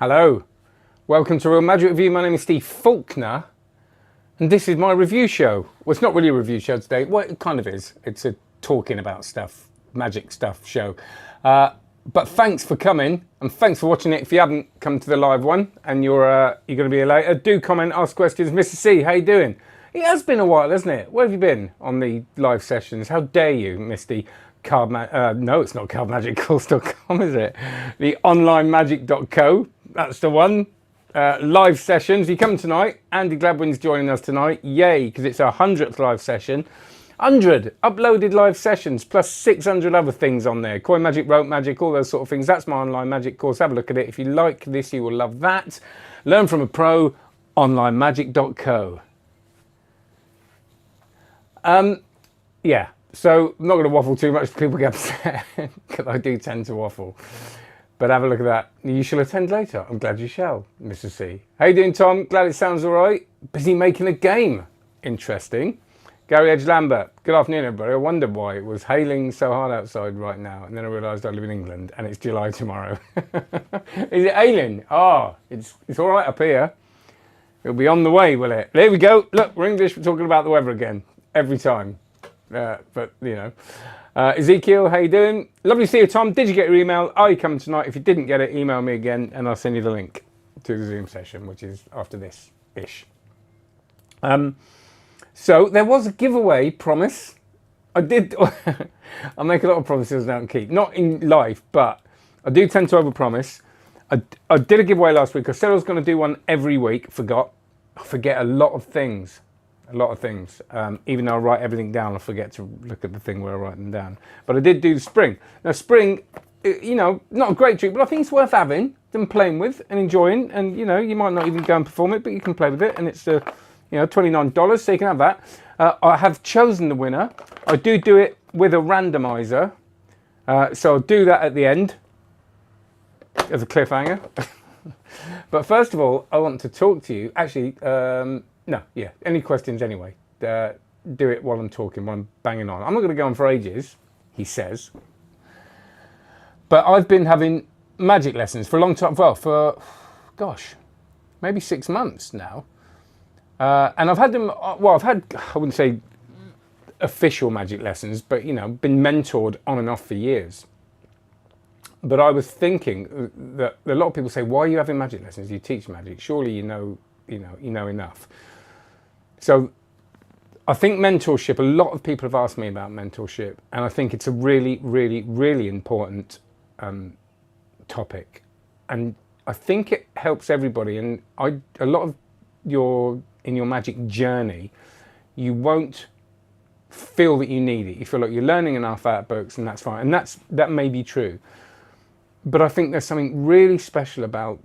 Hello, welcome to Real Magic Review. My name is Steve Faulkner, and this is my review show. Well, it's not really a review show today. Well, it kind of is. It's a talking about stuff, magic stuff show. But thanks for coming, and thanks for watching it. If you haven't come to the live one, and you're going to be here later, do comment, ask questions. Mr. C, how you doing? It has been a while, hasn't it? Where have you been on the live sessions? How dare you, Misty? No, it's not cardmagiccourse.com, is it? The onlinemagic.co, that's the one. Live sessions, you come tonight. Andy Gladwin's joining us tonight. Yay, because it's our 100th live session. 100 uploaded live sessions, plus 600 other things on there. Coin magic, rope magic, all those sort of things. That's my online magic course. Have a look at it. If you like this, you will love that. Learn from a pro, onlinemagic.co. Yeah. So I'm not going to waffle too much, people get upset, because I do tend to waffle. But have a look at that. You shall attend later. I'm glad you shall, Mr. C. How you doing, Tom? Glad it sounds all right. Busy making a game. Interesting. Gary Edge Lambert. Good afternoon, everybody. I wondered why it was hailing so hard outside right now, and then I realised I live in England, and it's July tomorrow. Is it hailing? Oh, it's all right up here. It'll be on the way, will it? There we go. Look, we're English. We're talking about the weather again. Every time. But you know, Ezekiel, how you doing? Lovely to see you, Tom. Did you get your email? Are you coming tonight? If you didn't get it, email me again and I'll send you the link to the Zoom session, which is after this ish. So there was a giveaway promise. I did. I make a lot of promises I don't keep, not in life, but I do tend to overpromise. I did a giveaway last week. I said I was going to do one every week. Forgot. I forget a lot of things. Even though I write everything down, I forget to look at the thing where I write them down. But I did do the spring. Now spring, you know, not a great trick, but I think it's worth having, and playing with and enjoying. And you know, you might not even go and perform it, but you can play with it, and it's $29, so you can have that. I have chosen the winner. I do it with a randomizer, so I'll do that at the end as a cliffhanger. But first of all, I want to talk to you. Actually. Any questions anyway? Do it while I'm talking, while I'm banging on. I'm not going to go on for ages, he says. But I've been having magic lessons for a long time. Well, for, gosh, maybe 6 months now. And I've had them, I wouldn't say official magic lessons, but, you know, been mentored on and off for years. But I was thinking that a lot of people say, why are you having magic lessons? You teach magic. Surely you know enough. So I think mentorship, a lot of people have asked me about mentorship, and I think it's a really, really, really important topic. And I think it helps everybody. And a lot of in your magic journey, you won't feel that you need it. You feel like you're learning enough out of books, and that's fine. And that may be true. But I think there's something really special about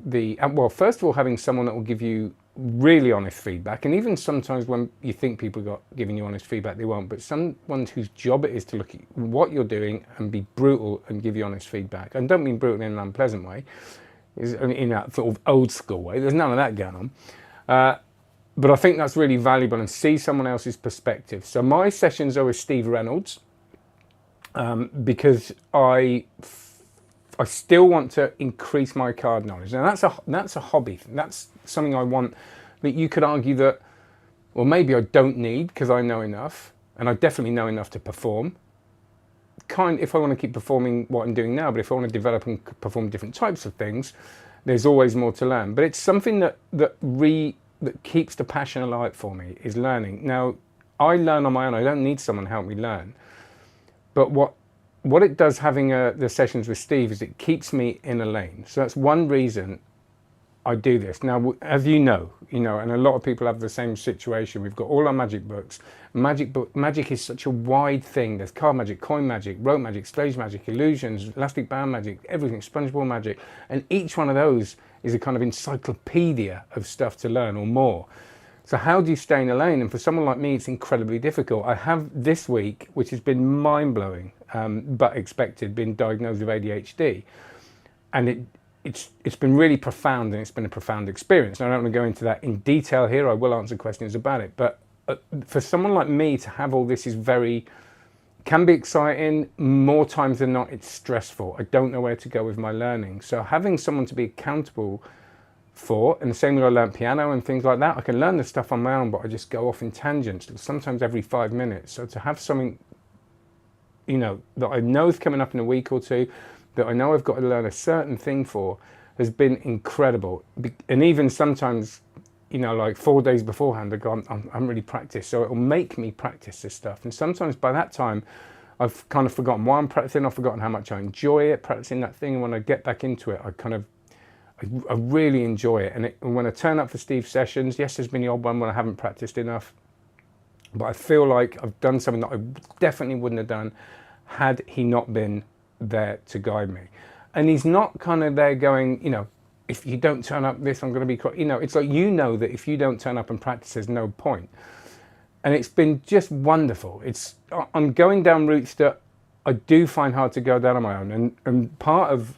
first of all, having someone that will give you really honest feedback. And even sometimes when you think people are giving you honest feedback, they won't. But someone whose job it is to look at what you're doing and be brutal and give you honest feedback. And don't mean brutal in an unpleasant way, in that sort of old school way. There's none of that going on. But I think that's really valuable, and see someone else's perspective. So my sessions are with Steve Reynolds because I still want to increase my card knowledge. Now that's a hobby. That's something I want, that you could argue that, well, maybe I don't need because I know enough, and I definitely know enough to perform. If I want to keep performing what I'm doing now, but if I want to develop and perform different types of things, there's always more to learn. But it's something that keeps the passion alive for me, is learning. Now, I learn on my own. I don't need someone to help me learn. But what it does having the sessions with Steve is it keeps me in a lane. So that's one reason I do this. Now, as you know, and a lot of people have the same situation. We've got all our magic books. Magic is such a wide thing. There's card magic, coin magic, rope magic, stage magic, illusions, elastic band magic, everything, sponge ball magic. And each one of those is a kind of encyclopedia of stuff to learn, or more. So how do you stay in a lane? And for someone like me, it's incredibly difficult. I have this week, which has been mind-blowing, but expected, been diagnosed with ADHD. And it's been really profound, and it's been a profound experience. Now, I don't want to go into that in detail here. I will answer questions about it. But for someone like me to have all this can be exciting. More times than not, it's stressful. I don't know where to go with my learning. So having someone to be accountable for. And the same way I learned piano and things like that, I can learn the stuff on my own, but I just go off in tangents, sometimes every 5 minutes. So to have something, that I know is coming up in a week or two, that I know I've got to learn a certain thing for, has been incredible. And even sometimes, like 4 days beforehand, I go, I'm really practiced. So it'll make me practice this stuff. And sometimes by that time, I've kind of forgotten why I'm practicing. I've forgotten how much I enjoy it, practicing that thing. And when I get back into it, I really enjoy it. And when I turn up for Steve's sessions, yes, there's been the odd one when I haven't practiced enough, but I feel like I've done something that I definitely wouldn't have done had he not been there to guide me. And he's not kind of there going, if you don't turn up this, I'm going to be, it's like, that if you don't turn up and practice, there's no point. And it's been just wonderful. I'm going down routes that I do find hard to go down on my own. And part of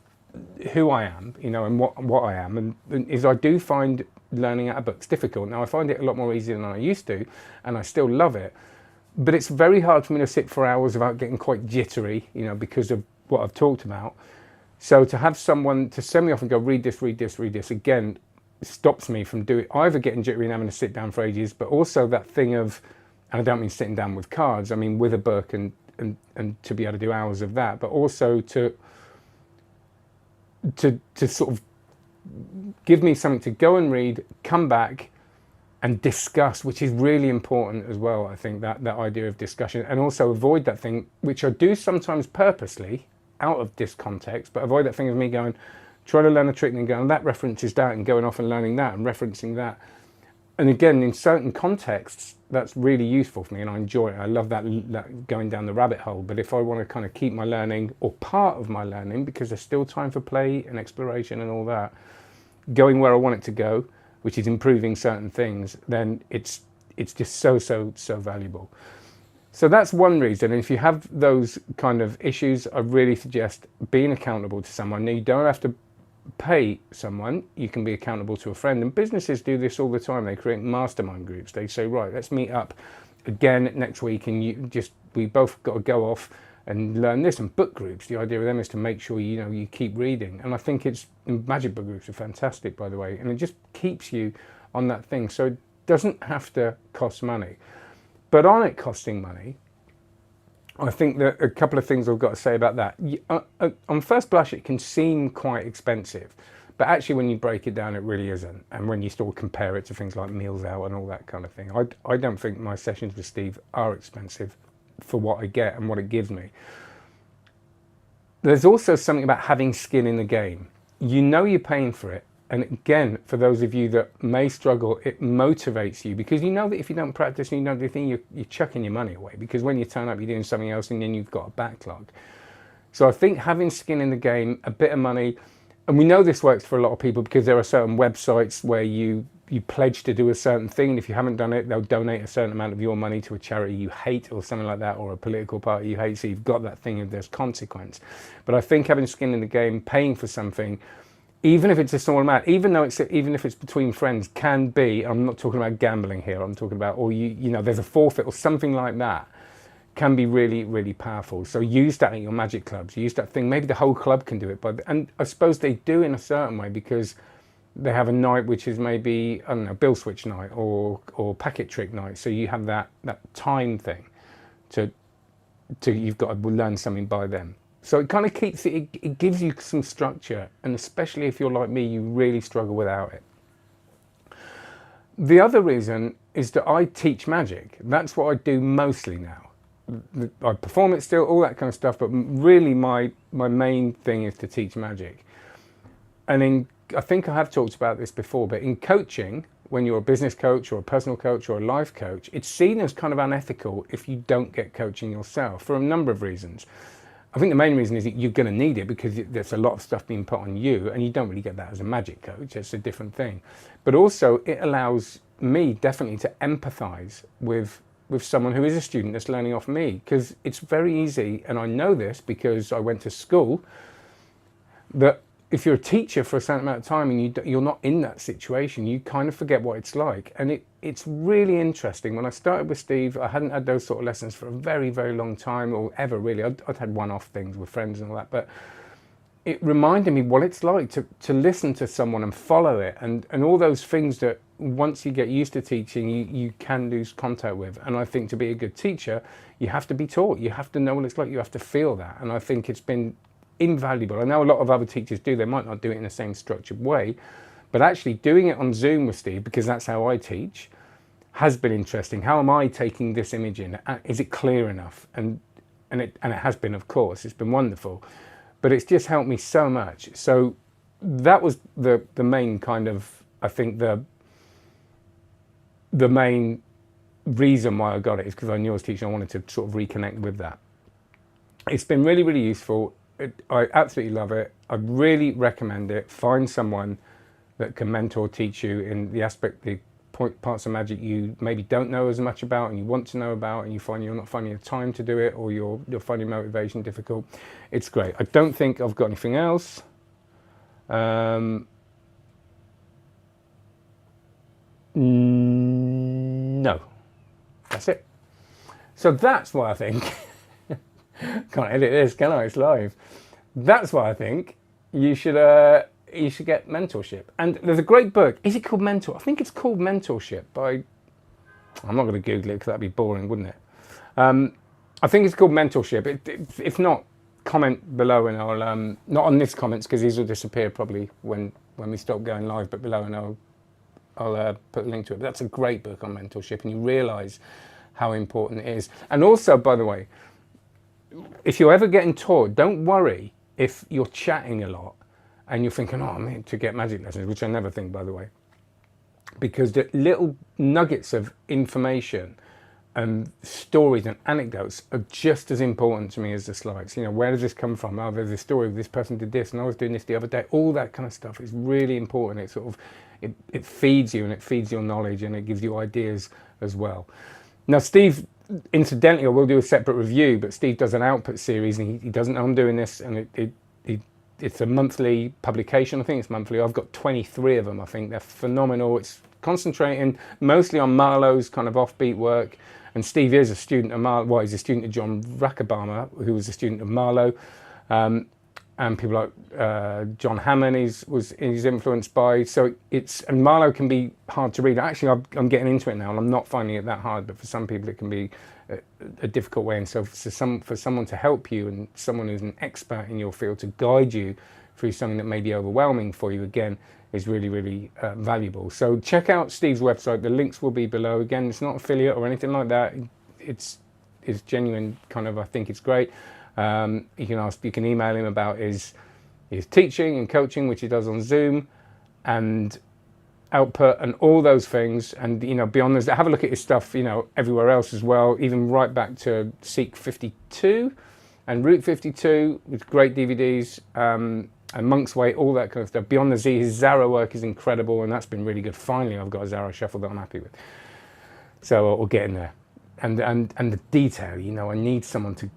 who I am, and what I am, and is I do find learning out of books difficult. Now I find it a lot more easier than I used to, and I still love it. But it's very hard for me to sit for hours without getting quite jittery, because of what I've talked about. So to have someone to send me off and go, read this, again, stops me from either getting jittery and having to sit down for ages, but also that thing of, and I don't mean sitting down with cards, I mean with a book and to be able to do hours of that, but also to sort of give me something to go and read, come back and discuss, which is really important as well. I think that idea of discussion, and also avoid that thing, which I do sometimes purposely out of this context, but avoid that thing of me going, trying to learn a trick and going, that reference is that, and going off and learning that and referencing that. And again, in certain contexts, that's really useful for me and I enjoy it. I love that going down the rabbit hole. But if I want to kind of keep my learning, or part of my learning, because there's still time for play and exploration and all that, going where I want it to go, which is improving certain things, then it's just so valuable. So that's one reason. And if you have those kind of issues, I really suggest being accountable to someone. Now, you don't have to pay someone, you can be accountable to a friend. And businesses do this all the time. They create mastermind groups. They say, right, let's meet up again next week, and we both got to go off and learn this. And book groups, the idea of them is to make sure you keep reading. And I think magic book groups are fantastic, by the way, and it just keeps you on that thing. So it doesn't have to cost money. But on it costing money, I think that a couple of things I've got to say about that. On first blush, it can seem quite expensive, but actually when you break it down, it really isn't. And when you still compare it to things like meals out and all that kind of thing, I don't think my sessions with Steve are expensive for what I get and what it gives me. There's also something about having skin in the game. You're paying for it. And again, for those of you that may struggle, it motivates you, because you know that if you don't practice and you don't do the thing, you're chucking your money away, because when you turn up, you're doing something else and then you've got a backlog. So I think having skin in the game, a bit of money, and we know this works for a lot of people because there are certain websites where you pledge to do a certain thing, and if you haven't done it, they'll donate a certain amount of your money to a charity you hate or something like that, or a political party you hate, so you've got that thing of there's consequence. But I think having skin in the game, paying for something, even if it's a small amount, even if it's between friends, can be, I'm not talking about gambling here, I'm talking about, or there's a forfeit or something like that, can be really, really powerful. So use that at your magic clubs, use that thing, maybe the whole club can do it, and I suppose they do in a certain way, because they have a night which is maybe, I don't know, bill switch night or packet trick night, so you have that time thing to you've got to learn something by them. So it kind of keeps it gives you some structure, and especially if you're like me, you really struggle without it. The other reason is that I teach magic. That's what I do mostly now. I perform it still, all that kind of stuff, but really my main thing is to teach magic. And I think I have talked about this before, but in coaching, when you're a business coach or a personal coach or a life coach, it's seen as kind of unethical if you don't get coaching yourself for a number of reasons. I think the main reason is that you're going to need it, because there's a lot of stuff being put on you, and you don't really get that as a magic coach. It's a different thing. But also it allows me definitely to empathize with someone who is a student that's learning off me, because it's very easy, and I know this because I went to school, that if you're a teacher for a certain amount of time and you're not in that situation, you kind of forget what it's like. And it's really interesting. When I started with Steve, I hadn't had those sort of lessons for a very, very long time, or ever really. I'd had one-off things with friends and all that, but it reminded me what it's like to listen to someone and follow it, and all those things that once you get used to teaching, you can lose contact with. And I think to be a good teacher, you have to be taught. You have to know what it's like. You have to feel that. And I think it's been invaluable. I know a lot of other teachers do. They might not do it in the same structured way, but actually doing it on Zoom with Steve, because that's how I teach, has been interesting. How am I taking this image in? Is it clear enough? And it has been, of course. It's been wonderful. But it's just helped me so much. So that was the main kind of, I think, the main reason why I got it is because I knew I was teaching. I wanted to sort of reconnect with that. It's been really, really useful. I absolutely love it. I really recommend it. Find someone that can mentor, teach you in the aspect, the parts of magic you maybe don't know as much about and you want to know about, and you find you're not finding the time to do it, or you're finding motivation difficult. It's great. I don't think I've got anything else. No, that's it. So that's why I think can't edit this, can I? It's live. That's why I think you should get Mentorship. And there's a great book. Is it called Mentor? I think it's called Mentorship by, I'm not going to Google it because that'd be boring, wouldn't it? I think it's called Mentorship. If not, comment below and I'll, not on this comments because these will disappear probably when we stop going live, but below, and I'll put a link to it. But that's a great book on mentorship, and you realise how important it is. And also, by the way, if you're ever getting taught, don't worry if you're chatting a lot and you're thinking, oh, I'm here to get magic lessons, which I never think, by the way, because the little nuggets of information and stories and anecdotes are just as important to me as the slides. You know, where does this come from? Oh, there's a story of this person did this, and I was doing this the other day. All that kind of stuff is really important. It sort of, it feeds you, and it feeds your knowledge, and it gives you ideas as well. Now, Steve, incidentally, I will do a separate review, but Steve does an output series, and he doesn't know I'm doing this, and it's a monthly publication. I think it's monthly. I've got 23 of them. I think they're phenomenal. It's concentrating mostly on Marlowe's kind of offbeat work. And Steve is a student of Marlowe. Well, he's a student of John Racabama, who was a student of Marlowe. And people like John Hammond he's influenced by. So and Marlowe can be hard to read. Actually, I'm getting into it now, and I'm not finding it that hard. But for some people, it can be a difficult way. And so for someone to help you, and someone who's an expert in your field to guide you through something that may be overwhelming for you, again, is really, really valuable. So check out Steve's website. The links will be below. Again, it's not affiliate or anything like that. It's genuine kind of, I think it's great. You can email him about his teaching and coaching, which he does on Zoom, and output and all those things. And, you know, beyond this, have a look at his stuff, you know, everywhere else as well, even right back to Seek 52 and Route 52 with great DVDs. And Monk's Way, all that kind of stuff. Beyond the Z, his Zara work is incredible, and that's been really good. Finally, I've got a Zara shuffle that I'm happy with. So we'll get in there. And the detail, you know, I need someone to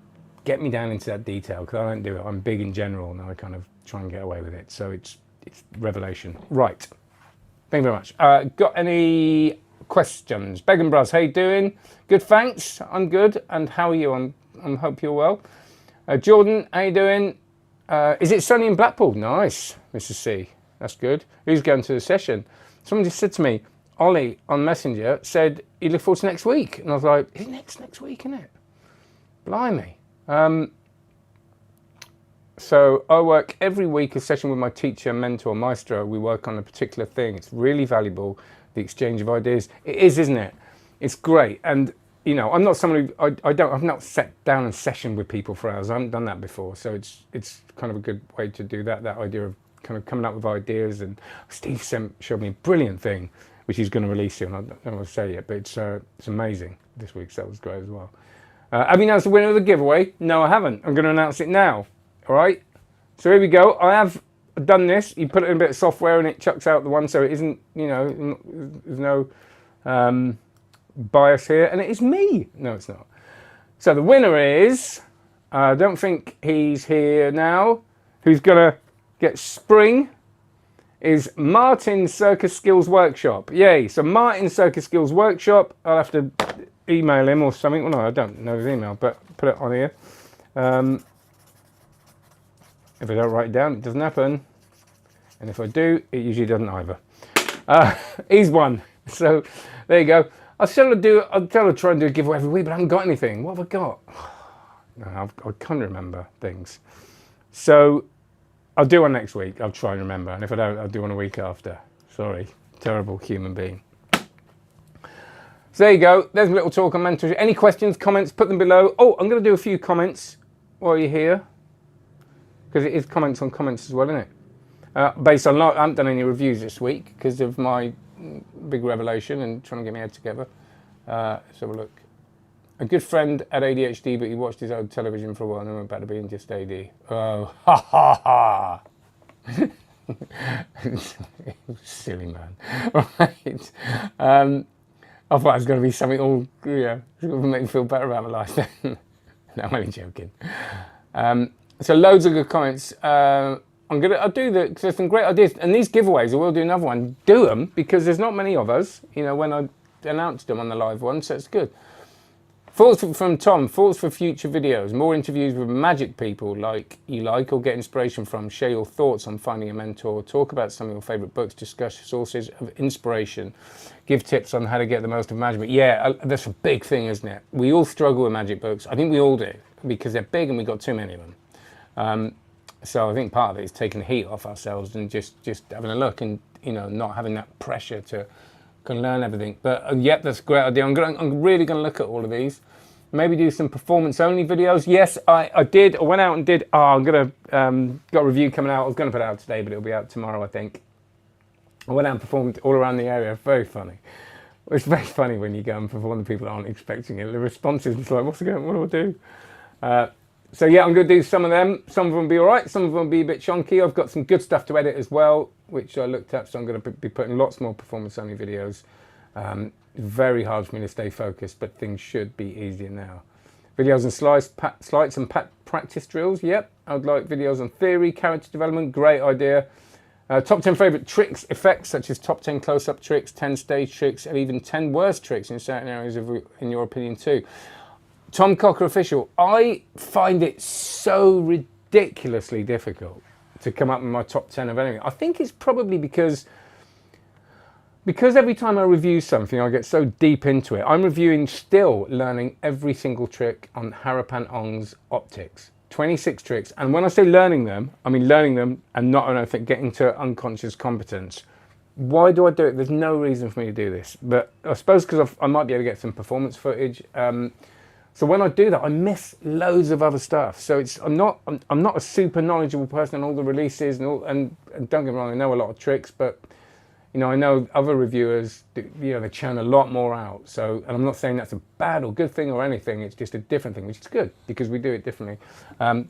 get me down into that detail, because I don't do it. I'm big in general, and I kind of try and get away with it. So it's revelation. Right. Thank you very much. Got any questions? Began Bros, how you doing? Good, thanks. I'm good. And how are you? I hope you're well. Jordan, how you doing? Is it sunny in Blackpool? Nice, Mrs. C. That's good. Who's going to the session? Someone just said to me, Ollie on Messenger said he looked forward to next week. And I was like, is it next week, isn't it? Blimey. So I work every week a session with my teacher, mentor, maestro. We work on a particular thing. It's really valuable, the exchange of ideas. It is, isn't it? It's great. And you know, I'm not someone who, I've not sat down and session with people for hours. I haven't done that before. So it's kind of a good way to do that idea of kind of coming up with ideas. And Steve showed me a brilliant thing, which he's going to release soon. I don't want to say it, but it's amazing this week. So that was great as well. Have you announced the winner of the giveaway? No, I haven't. I'm going to announce it now. All right. So here we go. I have done this. You put it in a bit of software and it chucks out the one. So it isn't, you know, there's no bias here, and it is me. No, it's not. So the winner is, I don't think he's here now, who's gonna get spring, is Martin Circus Skills Workshop. Yay. So Martin Circus Skills Workshop, I'll have to email him or something. Well, no, I don't know his email, but put it on here. If I don't write it down, it doesn't happen. And if I do, it usually doesn't either. He's one. So there you go. I'll try and do a giveaway every week, but I haven't got anything. What have I got? No, I can't remember things. So I'll do one next week. I'll try and remember. And if I don't, I'll do one a week after. Sorry. Terrible human being. So there you go. There's a little talk on mentorship. Any questions, comments, put them below. Oh, I'm going to do a few comments while you're here. Because it is comments on comments as well, isn't it? Based on, I haven't done any reviews this week because of my big revelation and trying to get my head together. Let's have a look. A good friend had ADHD, but he watched his own television for a while and then went back to being just AD. Oh, ha ha ha. Silly man. Right. I thought it was going to be something all, it's going to make me feel better about my life then. No, I'm only joking. So loads of good comments. I'll do because there's some great ideas. And these giveaways, I will do another one. Do them because there's not many of us, when I announced them on the live one, so it's good. Thoughts from Tom, thoughts for future videos, more interviews with magic people like you like or get inspiration from, share your thoughts on finding a mentor, talk about some of your favourite books, discuss sources of inspiration, give tips on how to get the most of magic. Yeah, that's a big thing, isn't it? We all struggle with magic books. I think we all do because they're big and we've got too many of them. So I think part of it is taking the heat off ourselves and just having a look and, not having that pressure to can learn everything. But yep, that's a great idea. I'm really going to look at all of these. Maybe do some performance only videos. Yes, I did. I went out and did. I'm going to got a review coming out. I was going to put it out today, but it'll be out tomorrow, I think. I went out and performed all around the area. Very funny. It's very funny when you go and perform the people that aren't expecting it. The responses is like, what's going on? What do I do? So yeah, I'm going to do some of them. Some of them will be all right. Some of them will be a bit chunky. I've got some good stuff to edit as well, which I looked at. So I'm going to be putting lots more performance-only videos. Very hard for me to stay focused, but things should be easier now. Videos and slides and practice drills. Yep, I'd like videos on theory, character development. Great idea. Top 10 favourite tricks, effects, such as top 10 close-up tricks, 10 stage tricks, and even 10 worst tricks in certain areas, in your opinion, too. Tom Cocker Official, I find it so ridiculously difficult to come up with my top 10 of anything. I think it's probably because every time I review something, I get so deep into it. I'm still learning every single trick on Harapan Ong's optics. 26 tricks. And when I say learning them, I mean learning them and not, I think, getting to unconscious competence. Why do I do it? There's no reason for me to do this. But I suppose because I might be able to get some performance footage. So when I do that, I miss loads of other stuff. So I'm not a super knowledgeable person on all the releases and don't get me wrong, I know a lot of tricks, but I know other reviewers, they churn a lot more out. So, and I'm not saying that's a bad or good thing or anything. It's just a different thing, which is good because we do it differently.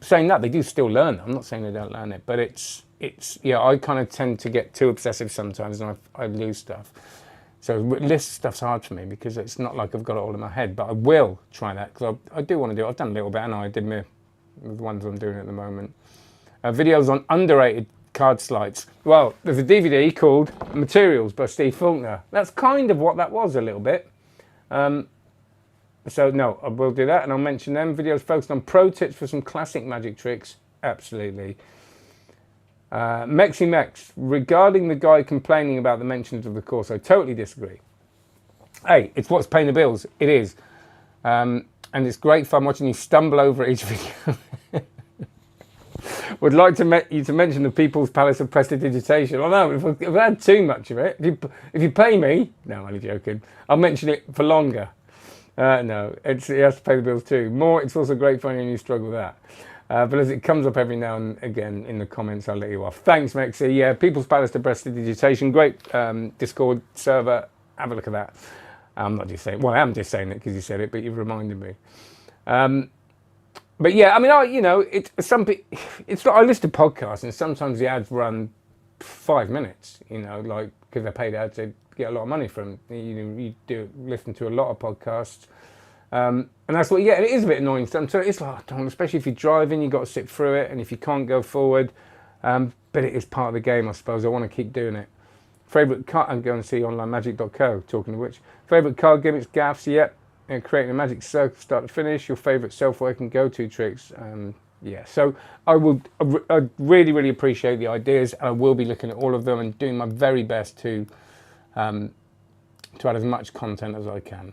Saying that, they do still learn. I'm not saying they don't learn it, but I kind of tend to get too obsessive sometimes and I lose stuff. So list stuff's hard for me because it's not like I've got it all in my head, but I will try that because I do want to do it. I've done a little bit and I did the ones I'm doing at the moment. Videos on underrated card slides. Well, there's a DVD called Materials by Steve Faulkner. That's kind of what that was a little bit. So no, I will do that and I'll mention them. Videos focused on pro tips for some classic magic tricks. Absolutely. Mexi Mex, regarding the guy complaining about the mentions of the course, I totally disagree. Hey, it's what's paying the bills. It is. And it's great fun watching you stumble over each video. Would like you to mention the People's Palace of Prestidigitation. I know, if I had too much of it, if you pay me, no, I'm only joking, I'll mention it for longer. No, it has to pay the bills too. It's also great fun and you struggle with that. But as it comes up every now and again in the comments, I'll let you off. Thanks, Mexi. Yeah, People's Palace to Prestidigitation. Great Discord server. Have a look at that. I'm not just saying, well, I am just saying it because you said it, but you've reminded me. But yeah, I mean, it's like I listen to podcasts and sometimes the ads run 5 minutes, like because they're paid ads, they get a lot of money from. You do listen to a lot of podcasts. And that's what you get. And it is a bit annoying sometimes. So it's like, especially if you're driving, you've got to sit through it. And if you can't go forward, but it is part of the game, I suppose. I want to keep doing it. Favourite card, I'm going to see onlinemagic.co, talking of which. Favourite card gimmicks, gaffs, yep. And creating a magic circle start to finish. Your favourite self-working go-to tricks. Yeah, so I really, really appreciate the ideas, and I will be looking at all of them and doing my very best to add as much content as I can.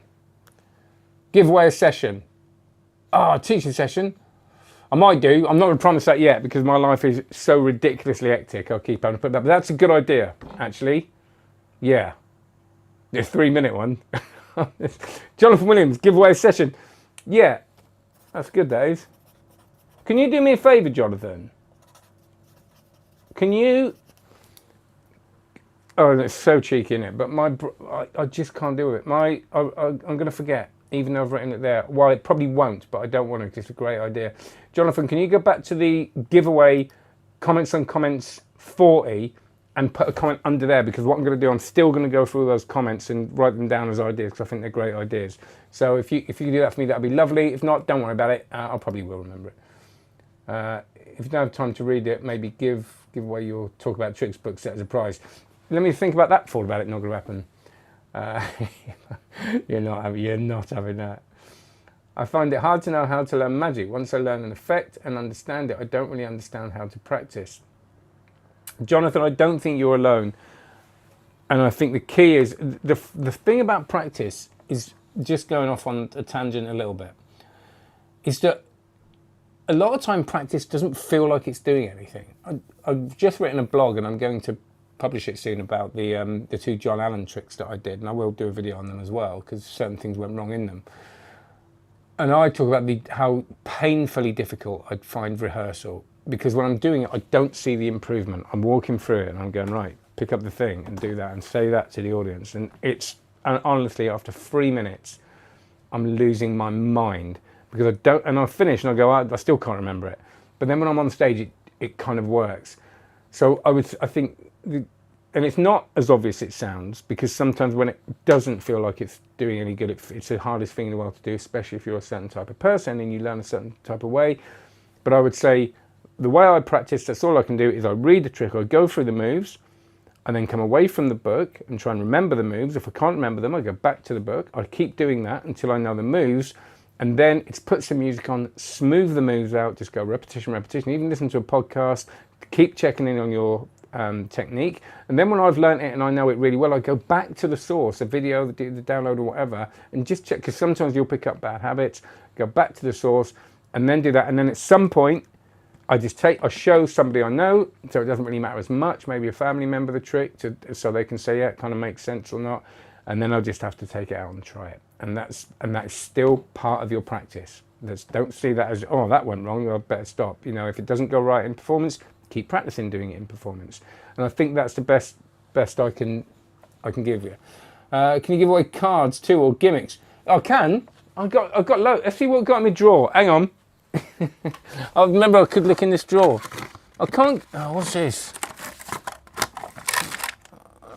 Give away a session. Oh, a teaching session. I might do. I'm not going to promise that yet because my life is so ridiculously hectic. I'll keep having to put that. But that's a good idea, actually. Yeah. The 3-minute one. Jonathan Williams, give away a session. Yeah. That's good, that is. Can you do me a favour, Jonathan? Can you... Oh, it's so cheeky, isn't it? But I just can't do it. I'm going to forget, even though I've written it there. Well, it probably won't, but I don't want to. It's a great idea. Jonathan, can you go back to the giveaway comments on comments 40 and put a comment under there? Because what I'm going to do, I'm still going to go through those comments and write them down as ideas because I think they're great ideas. So if you can do that for me, that'd be lovely. If not, don't worry about it. I probably will remember it. If you don't have time to read it, maybe give away your Talk About Tricks book set as a prize. Let me think about that. Thought about it. Not going to happen. You're not having that. I find it hard to know how to learn magic. Once I learn an effect and understand it, I don't really understand how to practice. Jonathan, I don't think you're alone. And I think the key is, the thing about practice is, just going off on a tangent a little bit, is that a lot of time practice doesn't feel like it's doing anything. I've just written a blog and I'm going to publish it soon about the 2 John Allen tricks that I did, and I will do a video on them as well because certain things went wrong in them. And I talk about how painfully difficult I'd find rehearsal, because when I'm doing it, I don't see the improvement. I'm walking through it and I'm going, right, pick up the thing and do that and say that to the audience. And honestly, after 3 minutes, I'm losing my mind because I finish and I go, I still can't remember it. But then when I'm on stage, it kind of works. So I think, and it's not as obvious as it sounds, because sometimes when it doesn't feel like it's doing any good, it's the hardest thing in the world to do, especially if you're a certain type of person and you learn a certain type of way. But I would say the way I practice, that's all I can do, is I read the trick, I go through the moves, and then come away from the book and try and remember the moves. If I can't remember them, I go back to the book. I keep doing that until I know the moves, and then it's put some music on, smooth the moves out, just go repetition, repetition, even listen to a podcast, keep checking in on your technique. And then when I've learned it and I know it really well, I go back to the source, a video, the download or whatever, and just check, because sometimes you'll pick up bad habits, go back to the source and then do that. And then at some point, I show somebody I know, so it doesn't really matter as much, maybe a family member, the trick, so they can say, yeah, it kind of makes sense or not. And then I'll just have to take it out and try it. And that's still part of your practice. Don't see that as, oh, that went wrong, I better stop. You know, if it doesn't go right in performance, keep practicing doing it in performance. And I think that's the best I can give you. Can you give away cards too, or gimmicks? I can. I've got loads. Let's see what I've got in my drawer. Hang on. I remember I could look in this drawer. I can't. Oh, what's this?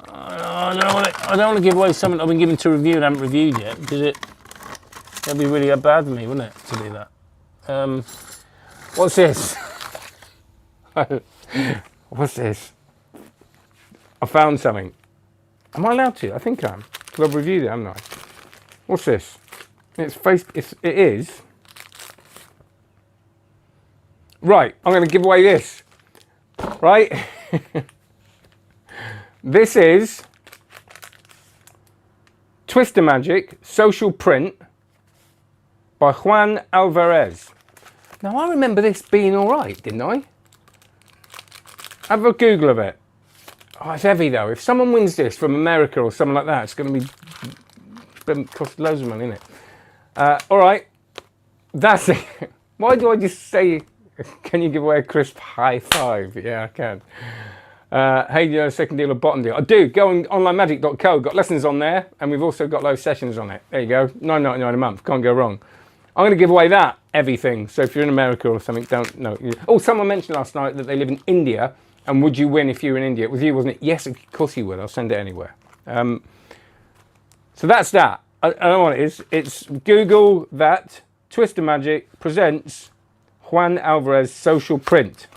I don't want to give away something I've been given to review and haven't reviewed yet, because that'd be really bad for me, wouldn't it, to do that? What's this? What's this? I found something. Am I allowed to? I think I am, because I've reviewed it, haven't I? What's this? It is. Right, I'm going to give away this. Right? This is Twister Magic Social Print by Juan Alvarez. Now, I remember this being all right, didn't I? Have a Google of it. Oh, it's heavy though. If someone wins this from America or something like that, it's going to be cost loads of money, isn't it? All right, that's it. Why do I just say, can you give away a crisp high five? Yeah, I can. Hey, do you know a second deal or bottom deal? I do. Go on onlinemagic.co. Got lessons on there, and we've also got low sessions on it. There you go. $9.99 a month. Can't go wrong. I'm going to give away that everything. So if you're in America or something, don't know. Oh, someone mentioned last night that they live in India, and would you win if you were in India? It was you, wasn't it? Yes, of course you would. I'll send it anywhere. So that's that. I don't know what it is. It's Google that. Twister Magic presents Juan Alvarez Social Print.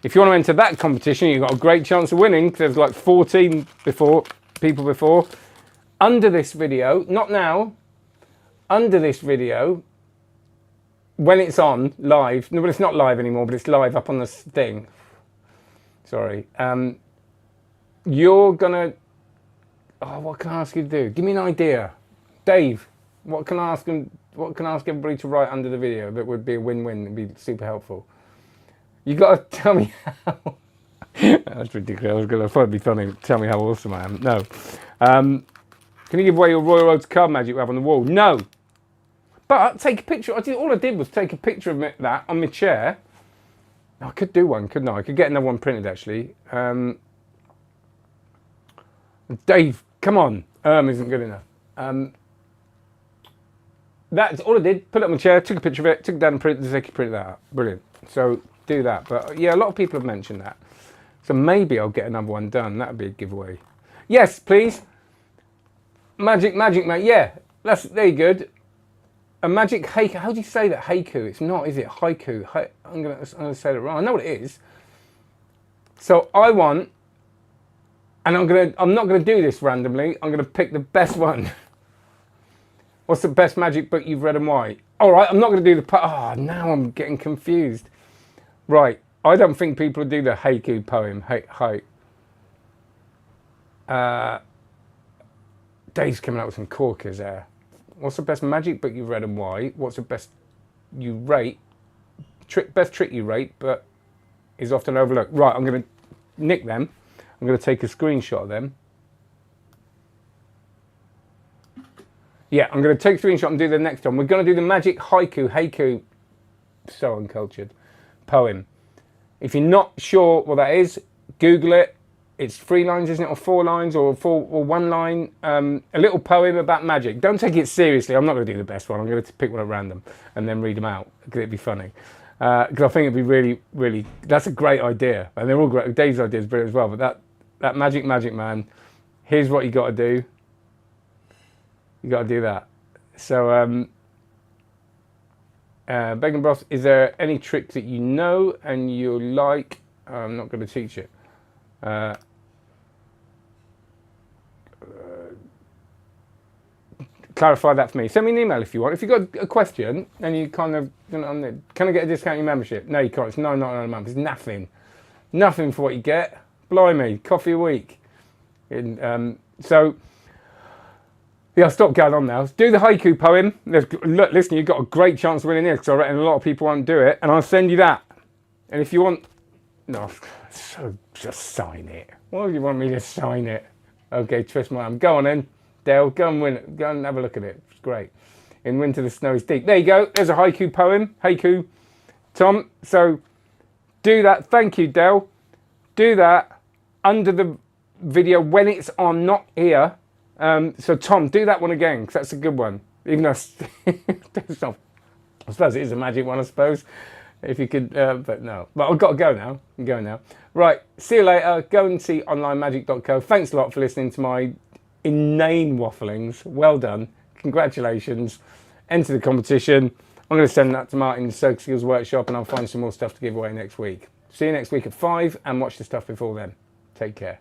If you want to enter that competition, you've got a great chance of winning, because there's like 14 people before. Under this video, not now, under this video, when it's on live, no, but it's not live anymore, but it's live up on this thing. Sorry. You're gonna. Oh, what can I ask you to do? Give me an idea, Dave. What can I ask them? What can I ask everybody to write under the video that would be a win-win? It'd be super helpful. You got to tell me how. That's ridiculous. I was gonna thought it'd be funny. Tell me how awesome I am. No. Can you give away your Royal Roads card magic we have on the wall? No. But take a picture. All I did was take a picture of that on my chair. I could do one, couldn't I? I could get another one printed actually. Dave, come on. Isn't good enough. That's all I did. Put it on my chair, took a picture of it, took it down and printed that out. Brilliant. So do that. But yeah, a lot of people have mentioned that. So maybe I'll get another one done. That would be a giveaway. Yes, please. Magic, mate. Yeah, that's very good. A magic haiku. How do you say that? Haiku. It's not, is it? Haiku. I'm gonna say that wrong. I know what it is. So I want, and I'm not gonna do this randomly. I'm gonna pick the best one. What's the best magic book you've read and why? All right, I'm not gonna do the. Now I'm getting confused. Right, I don't think people would do the haiku poem. Dave's coming out with some corkers there. What's the best magic book you've read and why? What's the best you rate? Best trick you rate, but is often overlooked. Right, I'm going to nick them. I'm going to take a screenshot of them. Yeah, I'm going to take a screenshot and do the next one. We're going to do the magic haiku, so uncultured, poem. If you're not sure what that is, Google it. It's 3 lines, isn't it, or 4 lines, or 1 line. A little poem about magic. Don't take it seriously. I'm not going to do the best one. I'm going to pick one at random and then read them out because it'd be funny. Because I think it'd be really, really. That's a great idea, and they're all great. Dave's idea is brilliant as well. But that magic man. Here's what you got to do. You got to do that. So, Bacon Broth. Is there any tricks that you know and you like? I'm not going to teach it. Clarify that for me. Send me an email if you want. If you've got a question and you kind of, can I get a discount in your membership? No, you can't. It's $9.99 a month. It's nothing for what you get. Blimey, coffee a week. So yeah, I'll stop going on now. Do the haiku poem. Look, listen, you've got a great chance of winning this because I reckon a lot of people won't do it, and I'll send you that. And if you want, no, so just sign it. Why do you want me to sign it? Okay, twist my arm. Go on then, Dale. Go and win it. Go and have a look at it. It's great. In winter, the snow is deep. There you go. There's a haiku poem. Haiku, Tom. So do that. Thank you, Dale. Do that under the video when it's on, not here. So Tom, do that one again because that's a good one. Even though I suppose it is a magic one, I suppose. If you could, but no. But I've got to go now. I'm going now. Right, see you later. Go and see onlinemagic.co. Thanks a lot for listening to my inane wafflings. Well done. Congratulations. Enter the competition. I'm going to send that to Martin's Circus Skills Workshop and I'll find some more stuff to give away next week. See you next week at 5 and watch the stuff before then. Take care.